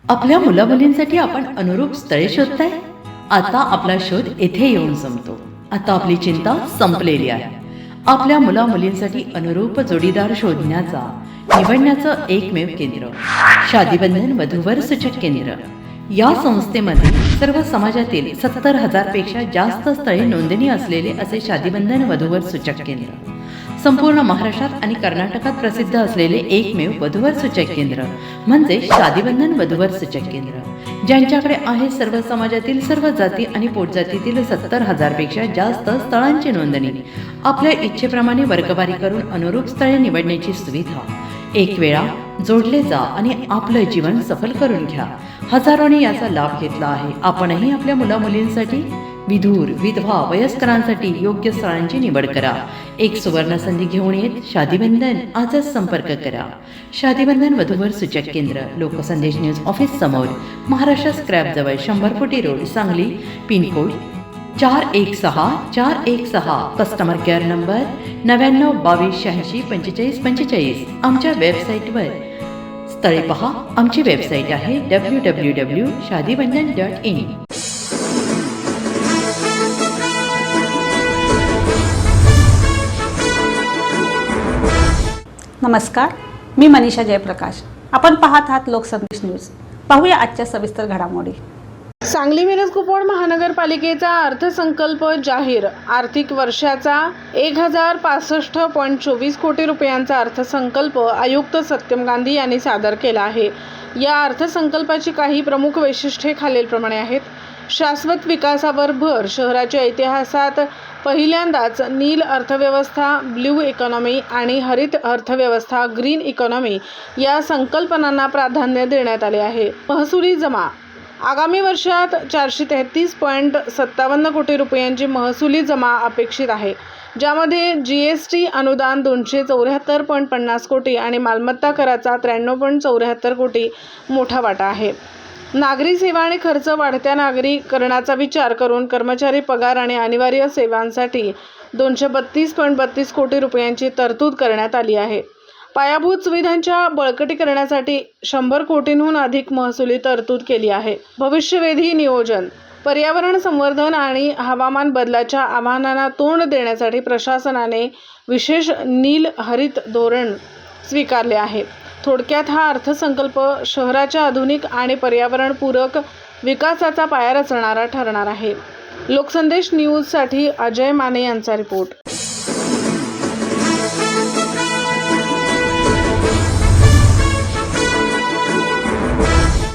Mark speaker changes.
Speaker 1: आपल्या मुलामुलींसाठी आपण अनुरूप स्थळे शोधताय? आता आपला शोध येथे येऊन संपतो. आता आपली चिंता संपलेली आहे. आपल्या मुलामुलींसाठी अनुरूप जोडीदार शोधण्याचा निवडण्याचं एकमेव केंद्र शादीबंधन वधूवर सूचक केंद्र. या संस्थेमध्ये सर्व समाजातील 70,000 पेक्षा जास्त स्थळे नोंदणी असलेले असे शादीबंधन वधूवर सूचक केंद्र. संपूर्ण महाराष्ट्रात आणि कर्नाटकात प्रसिद्ध असलेले एकमेव वधूवर सूचक केंद्र म्हणजे शादीबंधन वधूवर सूचक केंद्र, ज्यांच्याकडे आहे सर्व समाजातील सर्व जाती आणि पोटजातीतील 70,000 पेक्षा जास्त स्थळांची नोंदणी. आपल्या इच्छेप्रमाणे वर्गवारी करून अनुरूप स्थळे निवडण्याची सुविधा. एक वेळा जोडले जा आणि आपलं जीवन सफल करून घ्या. हजारोंनी याचा लाभ घेतला आहे. आपणही आपल्या मुलामुलींसाठी, विधूर, विधवा, वयस्करांसाठी योग्य स्थळांची निवड करा. एक सुवर्ण संधी घेऊन येत शादीबंधन. आजच संपर्क करा. शादीबंधन वधूवर सूचक केंद्र, लोकसंदेश न्यूज ऑफिस समोर, महाराष्ट्र स्क्रॅप जवळ, 100 फुटी road, Sangli. Pincode 416 customer care number 9922864545. आमच्या वेबसाईटवर स्थळे पहा. आमची वेबसाईट आहे www.shadibandhan.in.
Speaker 2: नमस्कार, मी मनीषा जयप्रकाश. आपण पाहत आहात लोकसंदेश न्यूज. पाहूया आजच्या सविस्तर घडामोडी.
Speaker 3: सांगली मिरज कुपवाड महानगरपालिकेचा अर्थसंकल्प जाहीर. आर्थिक वर्षाचा 1065.24 कोटी रुपयांचा अर्थसंकल्प आयुक्त सत्यम गांधी यांनी सादर केला आहे. या अर्थसंकल्पाची काही प्रमुख वैशिष्ट्ये खालीलप्रमाणे आहेत. शाश्वत विकासावर भर. शहराच्या इतिहासात पहिल्यांदाच नील अर्थव्यवस्था, ब्ल्यू इकॉनॉमी आणि हरित अर्थव्यवस्था, ग्रीन इकॉनॉमी या संकल्पनांना प्राधान्य देण्यात आले आहे. महसुली जमा. आगामी वर्षात 433.57 कोटी रुपयांची महसुली जमा अपेक्षित आहे, ज्यामध्ये GST अनुदान 274.50 कोटी आणि मालमत्ता कराचा 93.74 कोटी मोठा वाटा आहे. नागरी सेवा आणि खर्च. वाढत्या नागरीकरणाचा विचार करून कर्मचारी पगार आणि अनिवार्य सेवांसाठी 232.32 कोटी रुपयांची तरतूद करण्यात आली आहे. पायाभूत सुविधांच्या बळकटीकरणासाठी 100 कोटींहून अधिक महसुली तरतूद केली आहे. भविष्यवेधी नियोजन. पर्यावरण संवर्धन आणि हवामान बदलाच्या आव्हानांना तोंड देण्यासाठी प्रशासनाने विशेष नील हरित धोरण स्वीकारले आहे. थोडक्यात हा अर्थसंकल्प शहराच्या आधुनिक आणि पर्यावरणपूरक विकासाचा पाया रचणारा ठरणार आहे. लोकसंदेश न्यूजसाठी अजय माने यांचा रिपोर्ट.